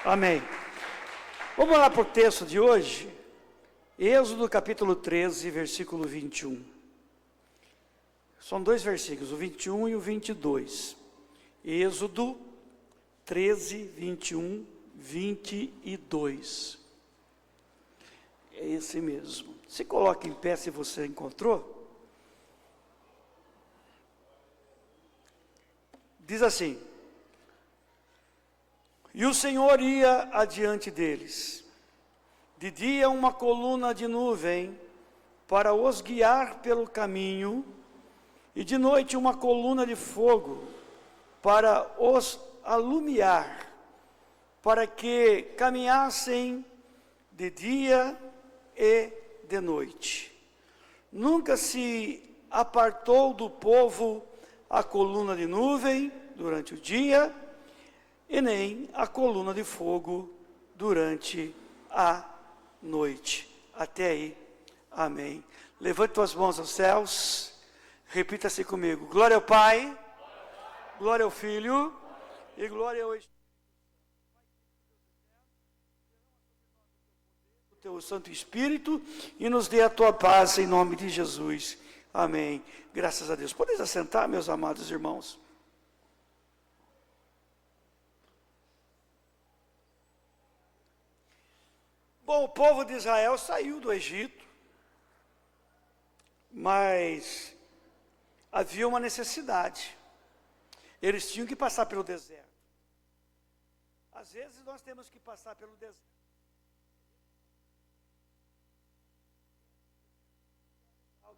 Amém. Vamos lá para o texto de hoje. Êxodo capítulo 13, versículo 21. São dois versículos, o 21 e o 22. Êxodo 13, 21, 22. É esse mesmo. Se coloque em pé se você encontrou. Diz assim: E o Senhor ia adiante deles, de dia uma coluna de nuvem para os guiar pelo caminho, e de noite uma coluna de fogo para os alumiar, para que caminhassem de dia e de noite. Nunca se apartou do povo a coluna de nuvem durante o dia, e nem a coluna de fogo durante a noite. Até aí, amém. Levante tuas mãos aos céus, repita-se comigo: glória ao Pai, glória ao Filho e glória ao Espírito. O teu Santo Espírito, e nos dê a tua paz em nome de Jesus. Amém. Graças a Deus. Podeis assentar, meus amados irmãos. Bom, o povo de Israel saiu do Egito, mas havia uma necessidade. Eles tinham que passar pelo deserto. Às vezes nós temos que passar pelo deserto.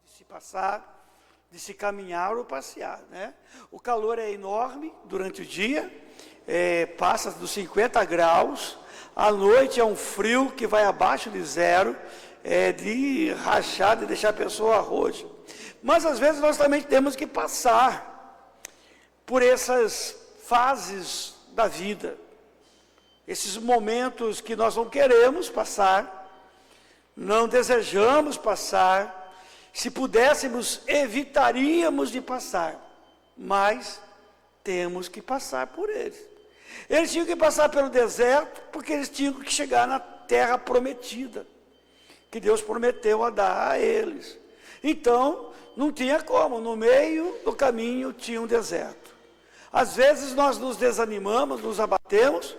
De se passar, de se caminhar ou passear, né? O calor é enorme durante o dia, passa dos 50 graus. À noite é um frio que vai abaixo de zero, de rachar, de deixar a pessoa roxa. Mas às vezes nós também temos que passar por essas fases da vida, esses momentos que nós não queremos passar, não desejamos passar. Se pudéssemos, evitaríamos de passar, mas temos que passar por eles. Eles tinham que passar pelo deserto, porque eles tinham que chegar na terra prometida, que Deus prometeu a dar a eles. Então, não tinha como, no meio do caminho tinha um deserto. Às vezes nós nos desanimamos, nos abatemos,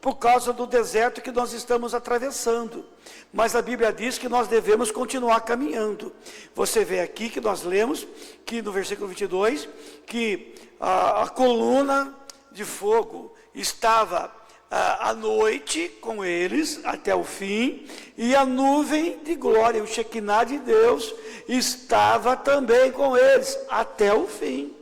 por causa do deserto que nós estamos atravessando. Mas a Bíblia diz que nós devemos continuar caminhando. Você vê aqui que nós lemos, que no versículo 22, que a coluna de fogo estava à noite com eles até o fim, e a nuvem de glória, o Shekinah de Deus, estava também com eles até o fim.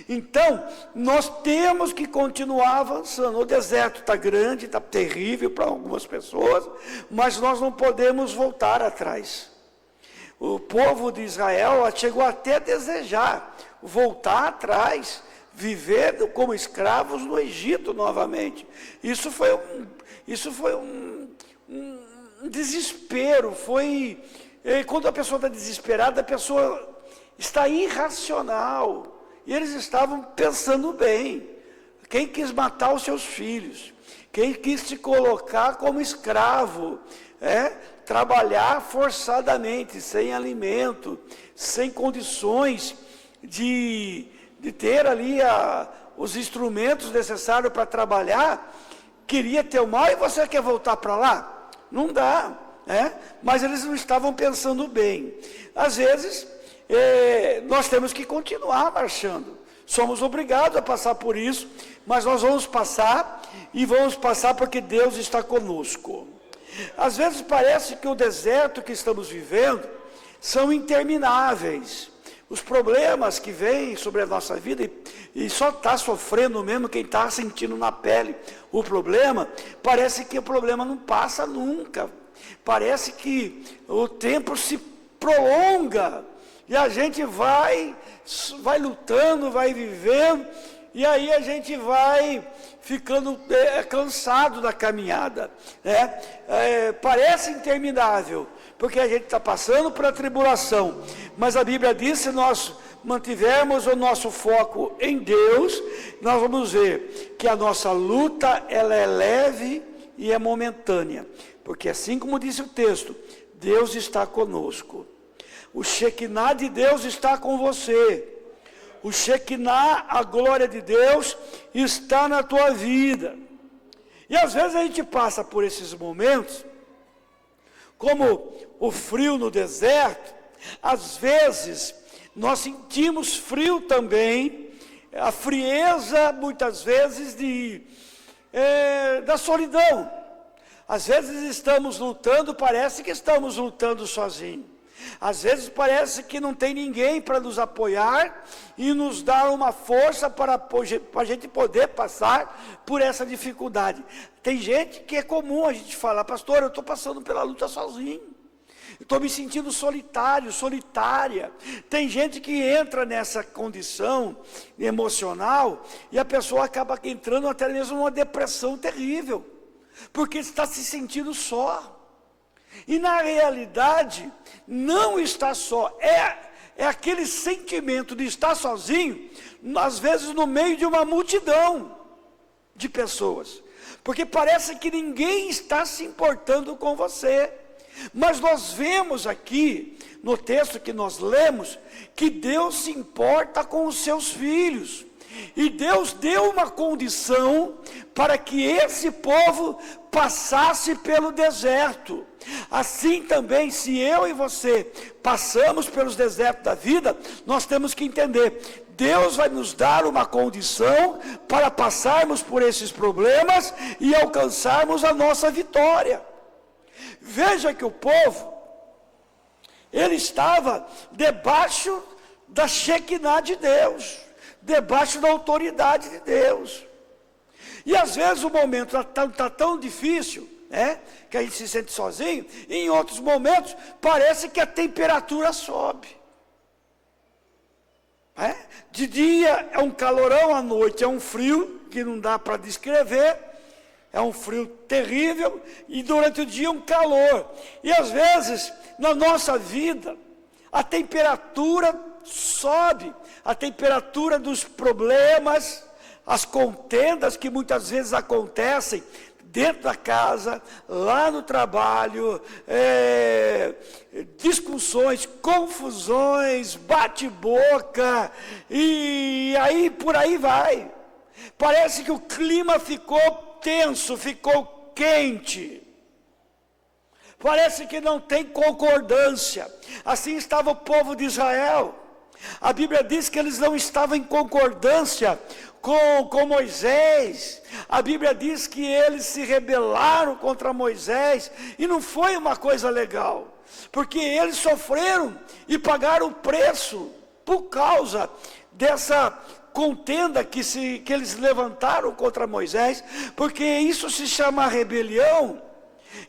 Então, nós temos que continuar avançando. O deserto está grande, está terrível para algumas pessoas, mas nós não podemos voltar atrás. O povo de Israel chegou até a desejar voltar atrás, viver como escravos no Egito novamente. Isso foi um desespero. Quando a pessoa está desesperada, a pessoa está irracional. E eles estavam pensando bem. Quem quis matar os seus filhos? Quem quis se colocar como escravo? Trabalhar forçadamente, sem alimento, sem condições de ter ali os instrumentos necessários para trabalhar. Queria ter o mal e você quer voltar para lá? Não dá. Mas eles não estavam pensando bem. Às vezes, nós temos que continuar marchando. Somos obrigados a passar por isso, mas nós vamos passar, e vamos passar porque Deus está conosco. Às vezes parece que o deserto que estamos vivendo são intermináveis. Os problemas que vêm sobre a nossa vida, e só está sofrendo mesmo quem está sentindo na pele o problema, parece que o problema não passa nunca. Parece que o tempo se prolonga, e a gente vai lutando, vai vivendo, e aí a gente vai ficando cansado da caminhada. Parece interminável, porque a gente está passando por a tribulação, mas a Bíblia diz: se nós mantivermos o nosso foco em Deus, nós vamos ver que a nossa luta ela é leve e é momentânea, porque assim como disse o texto, Deus está conosco. O Shekinah de Deus está com você. O Shekinah, a glória de Deus, está na tua vida. E às vezes a gente passa por esses momentos, como o frio no deserto. Às vezes nós sentimos frio também, a frieza muitas vezes da solidão. Às vezes estamos lutando, parece que estamos lutando sozinhos. Às vezes parece que não tem ninguém para nos apoiar e nos dar uma força para a gente poder passar por essa dificuldade. Tem gente que é comum a gente falar, pastor, eu estou passando pela luta sozinho. Estou me sentindo solitário, solitária. Tem gente que entra nessa condição emocional e a pessoa acaba entrando até mesmo numa depressão terrível, porque está se sentindo só. E na realidade, não está só, é aquele sentimento de estar sozinho, às vezes no meio de uma multidão de pessoas, porque parece que ninguém está se importando com você. Mas nós vemos aqui, no texto que nós lemos, que Deus se importa com os seus filhos. E Deus deu uma condição para que esse povo passasse pelo deserto. Assim também, se eu e você passamos pelos desertos da vida, nós temos que entender, Deus vai nos dar uma condição para passarmos por esses problemas e alcançarmos a nossa vitória. Veja que o povo, ele estava debaixo da Shekinah de Deus, debaixo da autoridade de Deus. E às vezes o momento está tão difícil, que a gente se sente sozinho, e em outros momentos parece que a temperatura sobe. De dia é um calorão, à noite é um frio que não dá para descrever, é um frio terrível, e durante o dia um calor. E às vezes, na nossa vida, a temperatura sobe, a temperatura dos problemas, as contendas que muitas vezes acontecem dentro da casa, lá no trabalho, discussões, confusões, bate-boca, e aí por aí vai. Parece que o clima ficou tenso, ficou quente. Parece que não tem concordância. Assim estava o povo de Israel. A Bíblia diz que eles não estavam em concordância com Moisés. A Bíblia diz que eles se rebelaram contra Moisés, e não foi uma coisa legal, porque eles sofreram e pagaram o preço por causa dessa contenda que eles levantaram contra Moisés, porque isso se chama rebelião,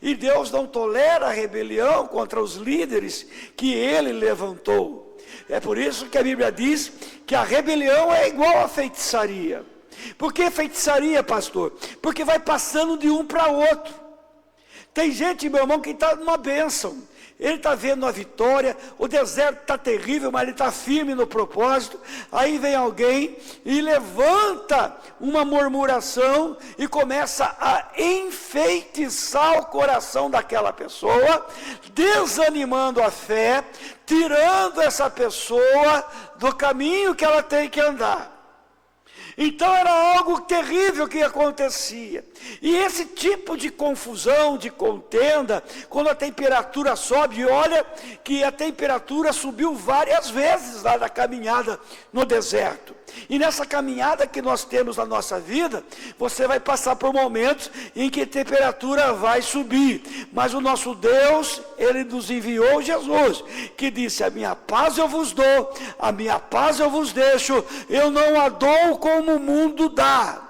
e Deus não tolera a rebelião contra os líderes que ele levantou. É por isso que a Bíblia diz que a rebelião é igual a feitiçaria. Por que feitiçaria, pastor? Porque vai passando de um para outro. Tem gente, meu irmão, que está numa bênção. Ele está vendo a vitória, o deserto está terrível, mas ele está firme no propósito. Aí vem alguém e levanta uma murmuração e começa a enfeitiçar o coração daquela pessoa, desanimando a fé, tirando essa pessoa do caminho que ela tem que andar. Então era algo terrível que acontecia. E esse tipo de confusão, de contenda, quando a temperatura sobe, olha que a temperatura subiu várias vezes lá na caminhada no deserto. E nessa caminhada que nós temos na nossa vida, você vai passar por momentos em que a temperatura vai subir. Mas o nosso Deus, Ele nos enviou Jesus, que disse, a minha paz eu vos dou, a minha paz eu vos deixo, eu não a dou como o mundo dá.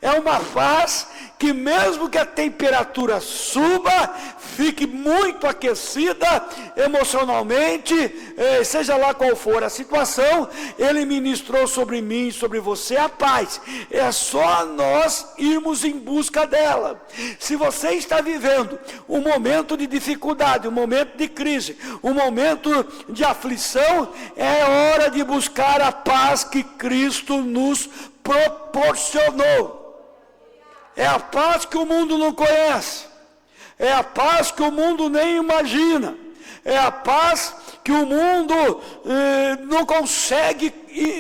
É uma paz que mesmo que a temperatura suba, fique muito aquecida emocionalmente, seja lá qual for a situação, Ele ministrou sobre mim e sobre você a paz. É só nós irmos em busca dela. Se você está vivendo um momento de dificuldade, um momento de crise, um momento de aflição, é hora de buscar a paz que Cristo nos proporcionou. É a paz que o mundo não conhece. É a paz que o mundo nem imagina. É a paz que o mundo não consegue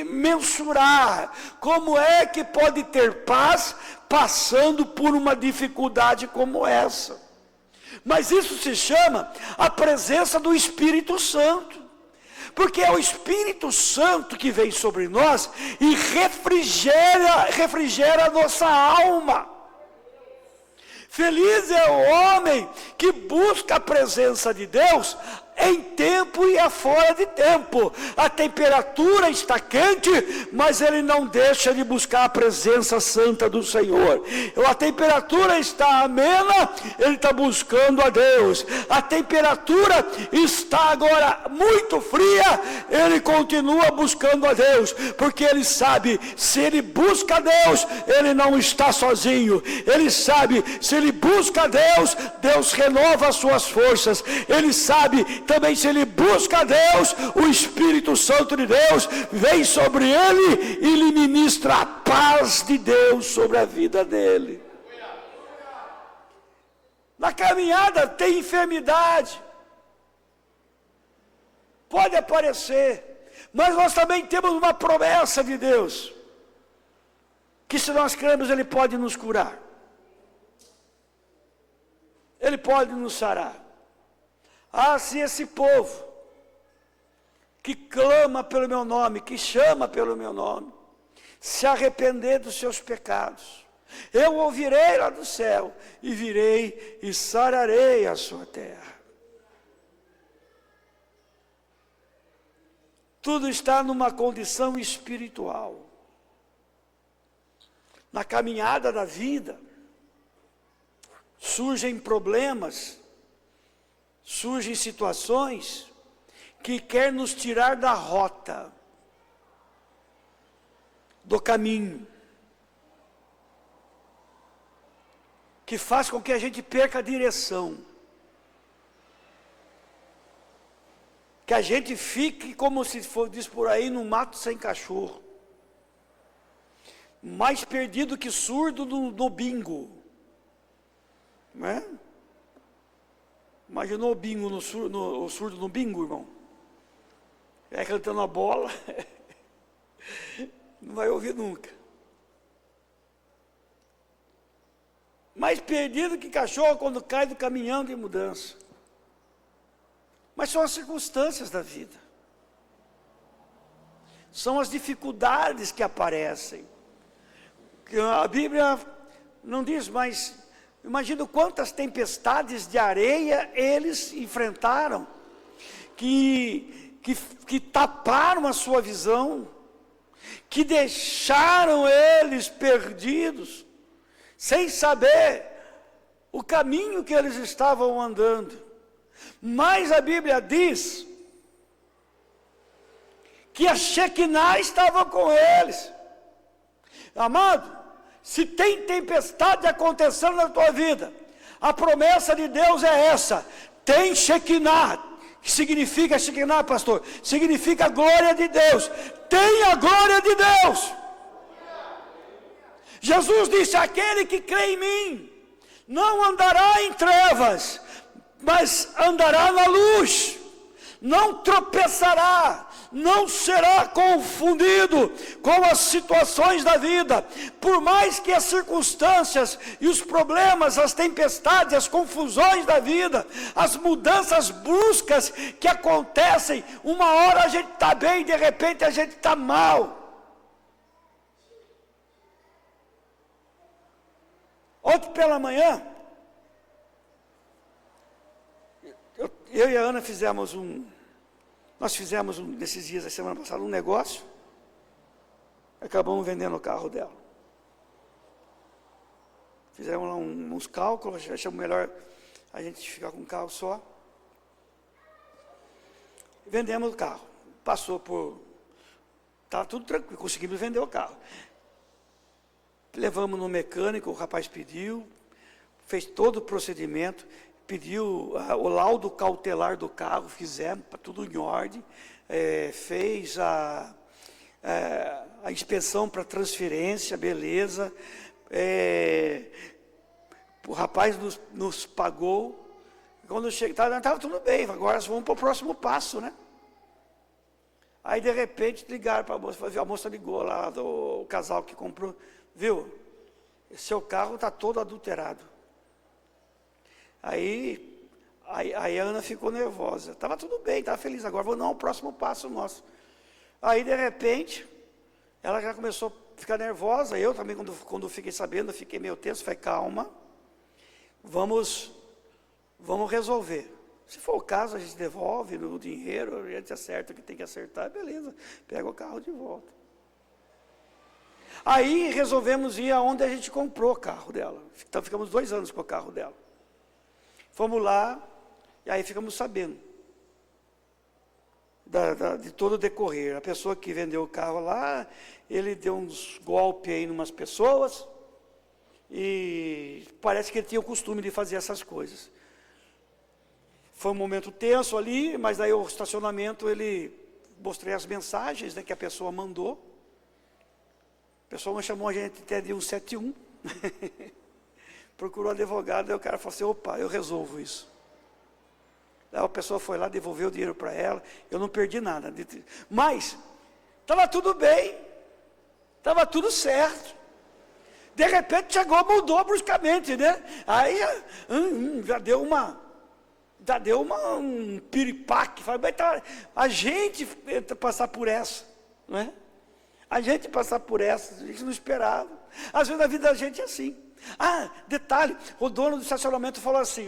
mensurar. Como é que pode ter paz passando por uma dificuldade como essa? Mas isso se chama a presença do Espírito Santo. Porque é o Espírito Santo que vem sobre nós e refrigera a nossa alma. Feliz é o homem que busca a presença de Deus em tempo e fora de tempo. A temperatura está quente, mas ele não deixa de buscar a presença santa do Senhor. A temperatura está amena, ele está buscando a Deus. A temperatura está agora muito fria, ele continua buscando a Deus, porque ele sabe, se ele busca a Deus, ele não está sozinho. Ele sabe, se ele busca a Deus, Deus renova as suas forças. Ele sabe também, se ele busca a Deus, o Espírito Santo de Deus vem sobre ele e lhe ministra a paz de Deus sobre a vida dele. Na caminhada tem enfermidade, pode aparecer, mas nós também temos uma promessa de Deus, que se nós cremos, ele pode nos curar, ele pode nos sarar. Ah, se esse povo que clama pelo meu nome, que chama pelo meu nome, se arrepender dos seus pecados, eu ouvirei lá do céu e virei e sararei a sua terra. Tudo está numa condição espiritual. Na caminhada da vida, surgem problemas, surgem situações que quer nos tirar da rota, do caminho, que faz com que a gente perca a direção, que a gente fique, como se diz por aí, no mato sem cachorro, mais perdido que surdo no bingo, não é? Imaginou o bingo o surdo no bingo, irmão? É cantando a bola, não vai ouvir nunca. Mais perdido que cachorro quando cai do caminhão de mudança. Mas são as circunstâncias da vida. São as dificuldades que aparecem. A Bíblia não diz, mas imagina quantas tempestades de areia eles enfrentaram, que taparam a sua visão, que deixaram eles perdidos, sem saber o caminho que eles estavam andando. Mas a Bíblia diz que a Shekinah estava com eles. Amado, se tem tempestade acontecendo na tua vida, a promessa de Deus é essa: tem Shekinah. Que significa Shekinah, pastor? Significa a glória de Deus. Tem a glória de Deus. Jesus disse: aquele que crê em mim não andará em trevas, mas andará na luz. Não tropeçará, não será confundido com as situações da vida. Por mais que as circunstâncias e os problemas, as tempestades, as confusões da vida, as mudanças bruscas que acontecem, uma hora a gente está bem, de repente a gente está mal. Ontem pela manhã, eu e a Ana nós fizemos nesses dias da semana passada um negócio, acabamos vendendo o carro dela. Fizemos lá uns cálculos, achamos melhor a gente ficar com um carro só. Vendemos o carro, estava tudo tranquilo, conseguimos vender o carro. Levamos no mecânico, o rapaz pediu, fez todo o procedimento, pediu o laudo cautelar do carro, fizemos, tudo em ordem, fez a inspeção para transferência, beleza, O rapaz nos pagou. Quando estava tudo bem, agora vamos para o próximo passo, né? Aí, de repente, ligaram para a moça. A moça ligou lá, o casal que comprou. Viu, seu carro está todo adulterado. Aí a Ana ficou nervosa. Estava tudo bem, estava feliz. Agora vou dar o próximo passo nosso. Aí, de repente, ela já começou a ficar nervosa. Eu também, quando fiquei sabendo, fiquei meio tenso. Falei, calma, vamos resolver. Se for o caso, a gente devolve o dinheiro, a gente acerta o que tem que acertar, beleza, pega o carro de volta. Aí resolvemos ir aonde a gente comprou o carro dela. Então ficamos 2 anos com o carro dela. Fomos lá, e aí ficamos sabendo de todo o decorrer. A pessoa que vendeu o carro lá, ele deu uns golpes aí em umas pessoas, e parece que ele tinha o costume de fazer essas coisas. Foi um momento tenso ali, mas daí o estacionamento, mostrei as mensagens, né, que a pessoa mandou. A pessoa chamou a gente até de 171. Procurou advogado, aí o cara falou assim, opa, eu resolvo isso. Aí a pessoa foi lá, devolveu o dinheiro para ela, eu não perdi nada. Mas, estava tudo bem, estava tudo certo. De repente chegou, mudou bruscamente, né? Aí já deu um piripaque. A gente passar por essa, não é? A gente passar por essa, a gente não esperava. Às vezes na vida da gente é assim. Detalhe, o dono do estacionamento falou assim,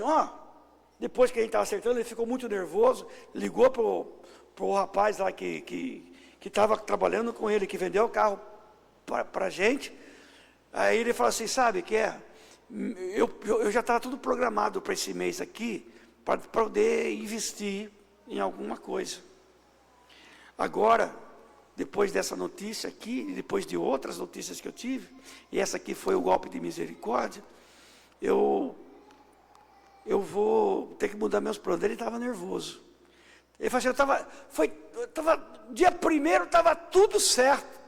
depois que a gente estava acertando, ele ficou muito nervoso, ligou para o rapaz lá que estava trabalhando com ele, que vendeu o carro para a gente. Aí ele falou assim, sabe o que é? Eu já estava tudo programado para esse mês aqui, para poder investir em alguma coisa. Agora, depois dessa notícia aqui, depois de outras notícias que eu tive, e essa aqui foi o golpe de misericórdia, eu vou ter que mudar meus planos. Ele estava nervoso. Ele falou assim, dia 1º estava tudo certo.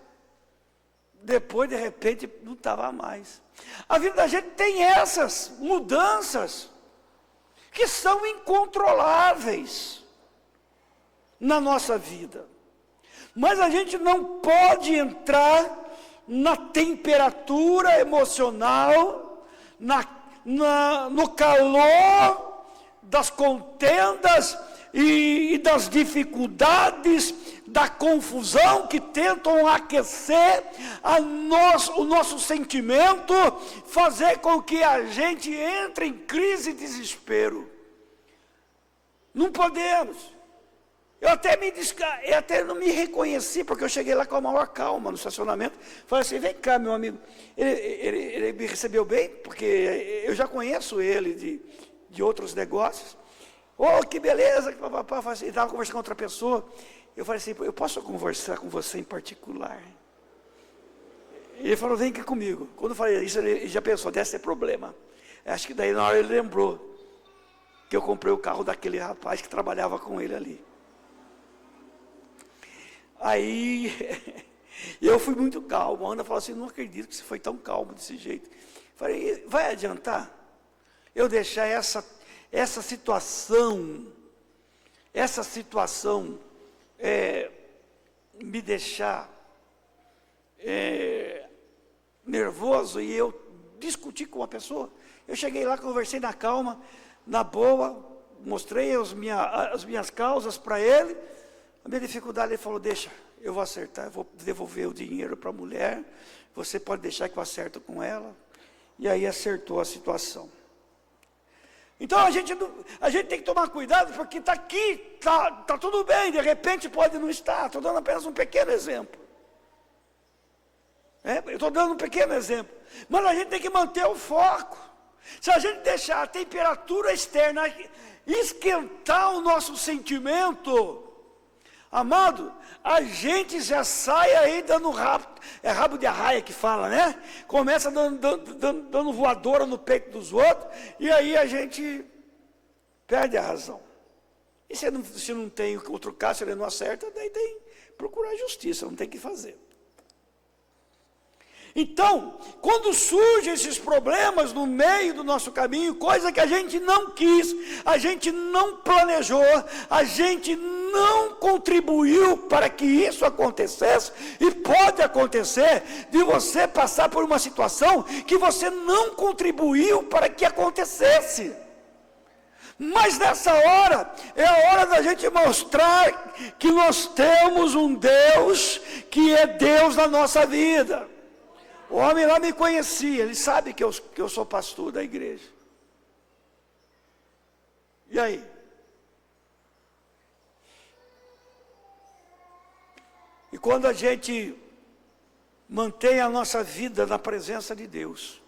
Depois, de repente, não estava mais. A vida da gente tem essas mudanças que são incontroláveis na nossa vida. Mas a gente não pode entrar na temperatura emocional, no calor das contendas e das dificuldades, da confusão que tentam aquecer o nosso sentimento, fazer com que a gente entre em crise e desespero. Não podemos. Eu até não me reconheci, porque eu cheguei lá com a maior calma no estacionamento. Falei assim, vem cá, meu amigo. Ele me recebeu bem, porque eu já conheço ele de outros negócios. Que beleza, ele estava conversando com outra pessoa. Eu falei assim, eu posso conversar com você em particular? Ele falou, vem aqui comigo. Quando eu falei isso, ele já pensou, deve ser problema. Acho que daí na hora ele lembrou que eu comprei o carro daquele rapaz que trabalhava com ele ali. Aí, eu fui muito calmo. A Ana falou assim, não acredito que você foi tão calmo desse jeito. Falei, vai adiantar eu deixar essa situação me deixar nervoso e eu discutir com a pessoa? Eu cheguei lá, conversei na calma, na boa, mostrei as minhas causas para ele. A minha dificuldade, ele falou, deixa, eu vou acertar, eu vou devolver o dinheiro para a mulher, você pode deixar que eu acerto com ela. E aí acertou a situação. Então a gente tem que tomar cuidado, porque está aqui, está tudo bem, de repente pode não estar. Estou dando apenas um pequeno exemplo. Eu estou dando um pequeno exemplo. Mas a gente tem que manter o foco. Se a gente deixar a temperatura externa esquentar o nosso sentimento, amado, a gente já sai aí dando rabo de arraia que fala, né? Começa dando voadora no peito dos outros, e aí a gente perde a razão. E se não tem outro caso, se ele não acerta, daí tem que procurar justiça, não tem o que fazer. Então, quando surgem esses problemas no meio do nosso caminho, coisa que a gente não quis, a gente não planejou, a gente não contribuiu para que isso acontecesse, e pode acontecer de você passar por uma situação que você não contribuiu para que acontecesse. Mas nessa hora, é a hora da gente mostrar que nós temos um Deus que é Deus na nossa vida. O homem lá me conhecia, ele sabe que eu sou pastor da igreja. E aí? E quando a gente mantém a nossa vida na presença de Deus,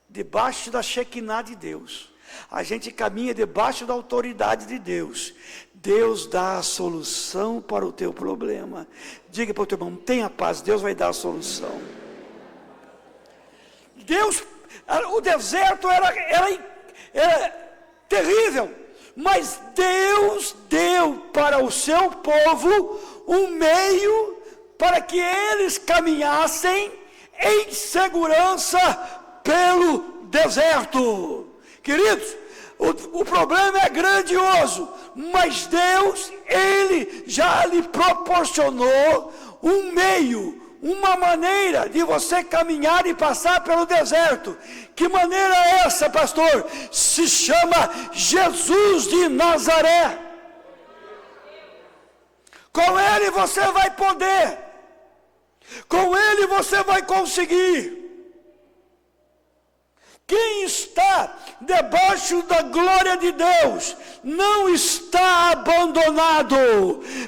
debaixo da Shekinah de Deus, a gente caminha debaixo da autoridade de Deus, Deus dá a solução para o teu problema. Diga para o teu irmão, tenha paz, Deus vai dar a solução. O deserto era terrível, mas Deus deu para o seu povo um meio para que eles caminhassem em segurança pelo deserto. Queridos, o problema é grandioso, mas Deus, Ele já lhe proporcionou um meio, uma maneira de você caminhar e passar pelo deserto. Que maneira é essa, pastor? Se chama Jesus de Nazaré. Com Ele você vai poder, com Ele você vai conseguir. Quem está debaixo da glória de Deus não está abandonado,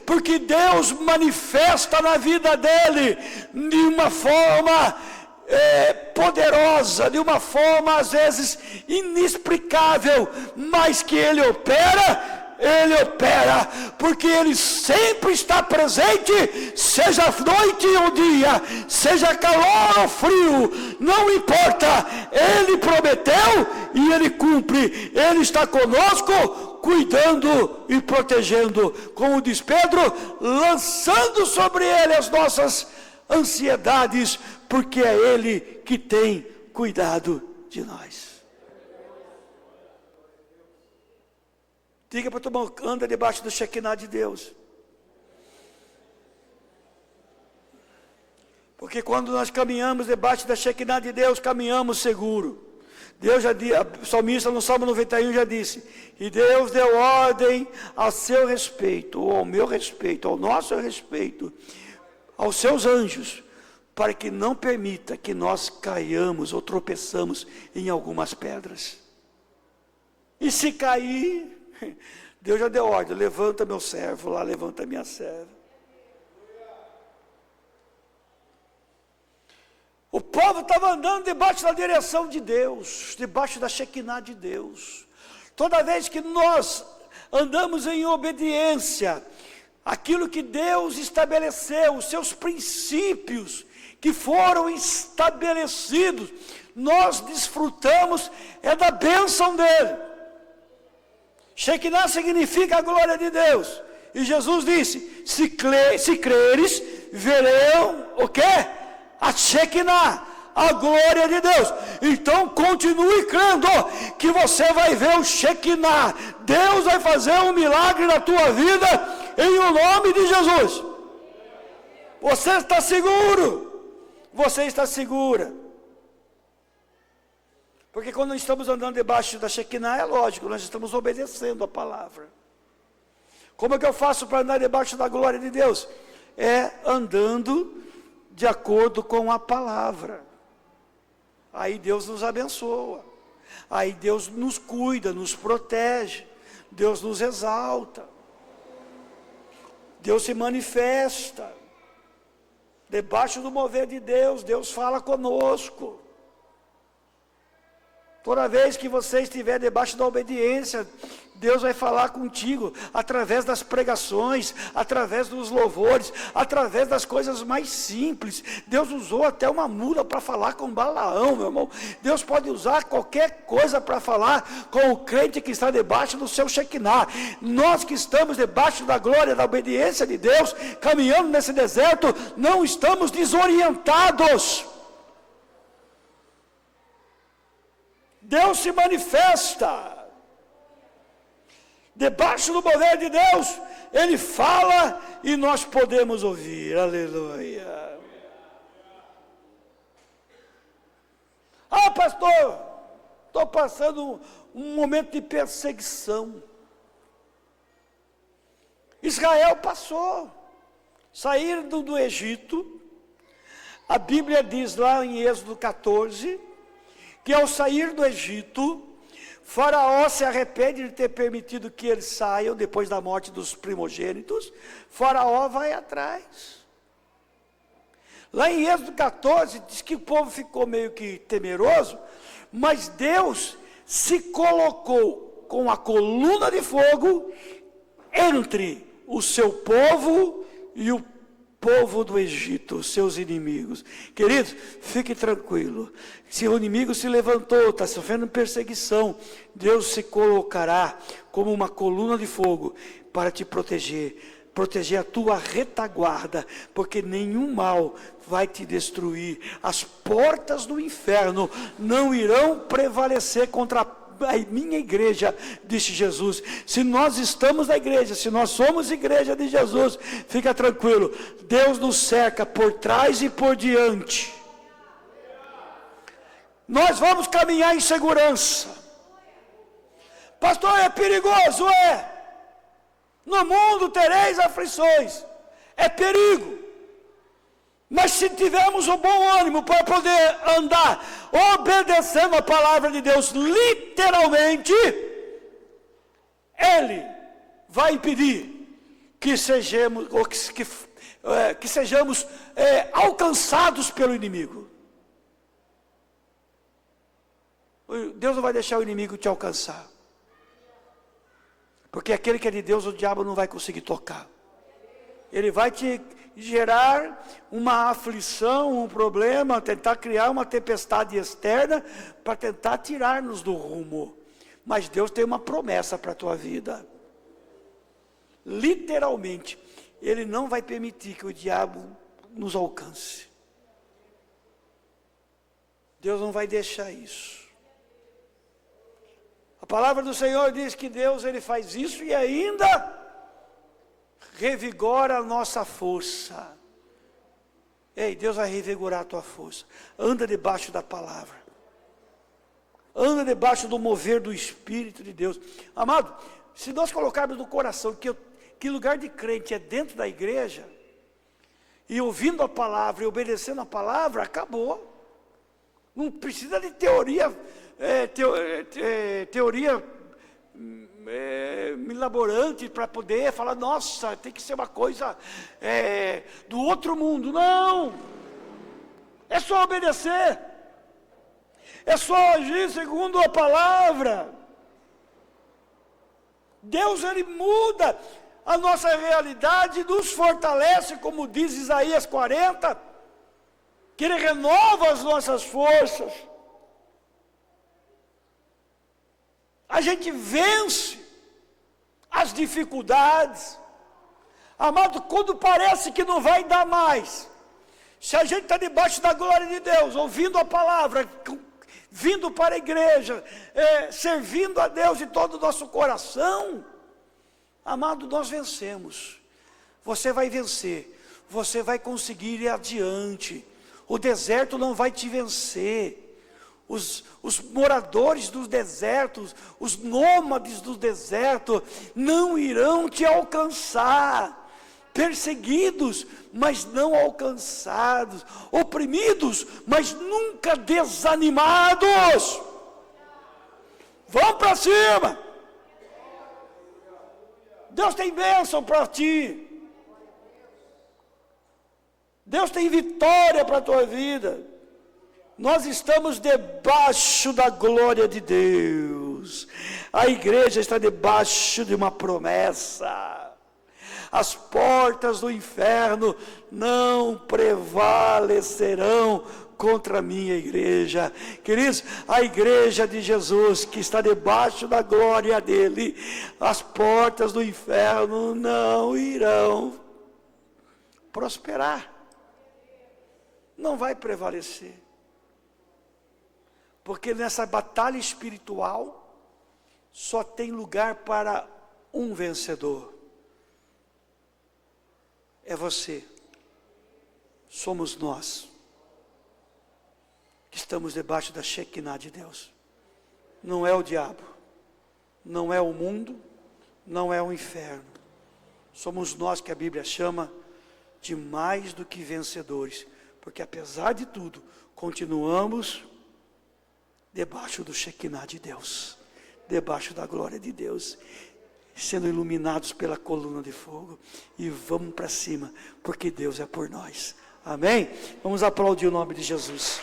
porque Deus manifesta na vida dele de uma forma poderosa, de uma forma às vezes inexplicável, mas que Ele opera, porque Ele sempre está presente, seja noite ou dia, seja calor ou frio, não importa, Ele prometeu e Ele cumpre. Ele está conosco, cuidando e protegendo, como diz Pedro, lançando sobre Ele as nossas ansiedades, porque é Ele que tem cuidado de nós. Diga para todo mundo, anda debaixo do Shekinah de Deus. Porque quando nós caminhamos debaixo da Shekinah de Deus, caminhamos seguro. Deus já disse, o salmista no Salmo 91 já disse, e Deus deu ordem ao seu respeito, ou ao meu respeito, ao nosso respeito, aos seus anjos, para que não permita que nós caiamos ou tropeçamos em algumas pedras. E se cair, Deus já deu ordem, levanta meu servo lá, levanta minha serva. O povo estava andando debaixo da direção de Deus, debaixo da Shekinah de Deus. Toda vez que nós andamos em obediência, aquilo que Deus estabeleceu, os seus princípios que foram estabelecidos, nós desfrutamos da bênção dele. Shekinah significa a glória de Deus. E Jesus disse, se creres, verão o quê? A Shekinah, a glória de Deus. Então continue crendo que você vai ver o Shekinah. Deus vai fazer um milagre na tua vida em o nome de Jesus. Você está seguro. Você está segura. Porque quando nós estamos andando debaixo da Shekinah, é lógico, nós estamos obedecendo a palavra. Como é que eu faço para andar debaixo da glória de Deus? É andando de acordo com a palavra. Aí Deus nos abençoa. Aí Deus nos cuida, nos protege. Deus nos exalta. Deus se manifesta. Debaixo do mover de Deus, Deus fala conosco. Toda vez que você estiver debaixo da obediência, Deus vai falar contigo, através das pregações, através dos louvores, através das coisas mais simples. Deus usou até uma mula para falar com Balaão, meu irmão. Deus pode usar qualquer coisa para falar com o crente que está debaixo do seu Shekinah. Nós que estamos debaixo da glória, da obediência de Deus, caminhando nesse deserto, não estamos desorientados. Deus se manifesta. Debaixo do poder de Deus, Ele fala e nós podemos ouvir. Aleluia. Ah, pastor, estou passando um momento de perseguição. Israel passou. Saíram do Egito. A Bíblia diz lá em Êxodo 14, que ao sair do Egito, Faraó se arrepende de ter permitido que eles saiam depois da morte dos primogênitos. Faraó vai atrás. Lá em Êxodo 14, diz que o povo ficou meio que temeroso, mas Deus se colocou com a coluna de fogo entre o seu povo e o povo do Egito, seus inimigos. Queridos, fique tranquilo. Se o inimigo se levantou, está sofrendo perseguição, Deus se colocará como uma coluna de fogo para te proteger a tua retaguarda, porque nenhum mal vai te destruir. As portas do inferno não irão prevalecer contra a minha igreja, disse Jesus. Se nós estamos na igreja, se nós somos igreja de Jesus, fica tranquilo, Deus nos cerca por trás e por diante. Nós vamos caminhar em segurança. Pastor, é perigoso? É. No mundo tereis aflições. É perigo. Mas se tivermos o bom ânimo para poder andar obedecendo a palavra de Deus, literalmente, Ele vai impedir que sejamos, que sejamos alcançados pelo inimigo. Deus não vai deixar o inimigo te alcançar. Porque aquele que é de Deus, o diabo não vai conseguir tocar. Ele vai te gerar uma aflição, um problema, tentar criar uma tempestade externa para tentar tirar-nos do rumo. Mas Deus tem uma promessa para a tua vida. Literalmente, Ele não vai permitir que o diabo nos alcance. Deus não vai deixar isso. A palavra do Senhor diz que Deus, Ele faz isso e ainda revigora a nossa força. Ei, Deus vai revigorar a tua força. Anda debaixo da palavra. Anda debaixo do mover do Espírito de Deus. Amado, se nós colocarmos no coração que lugar de crente é dentro da igreja, e ouvindo a palavra e obedecendo a palavra, acabou. Não precisa de teoria milaborante para poder falar, nossa, tem que ser uma coisa do outro mundo. Não, é só obedecer, é só agir segundo a palavra. Deus, Ele muda a nossa realidade, nos fortalece, como diz Isaías 40, que Ele renova as nossas forças. A gente vence as dificuldades. Amado, quando parece que não vai dar mais, se a gente está debaixo da glória de Deus, ouvindo a palavra, vindo para a igreja, servindo a Deus de todo o nosso coração, amado, nós vencemos. Você vai vencer, você vai conseguir ir adiante. O deserto não vai te vencer. Os moradores dos desertos, os nômades do deserto, não irão te alcançar. Perseguidos, mas não alcançados. Oprimidos, mas nunca desanimados. Vão para cima. Deus tem bênção para ti. Deus tem vitória para a tua vida. Nós estamos debaixo da glória de Deus. A igreja está debaixo de uma promessa. As portas do inferno não prevalecerão contra a minha igreja. Queridos, a igreja de Jesus, que está debaixo da glória dele, as portas do inferno não irão prosperar. Não vai prevalecer. Porque nessa batalha espiritual, só tem lugar para um vencedor. É você. Somos nós. Que estamos debaixo da Shekinah de Deus. Não é o diabo. Não é o mundo. Não é o inferno. Somos nós que a Bíblia chama de mais do que vencedores. Porque apesar de tudo, continuamos debaixo do Shekinah de Deus, debaixo da glória de Deus, sendo iluminados pela coluna de fogo, e vamos para cima, porque Deus é por nós, amém? Vamos aplaudir o nome de Jesus.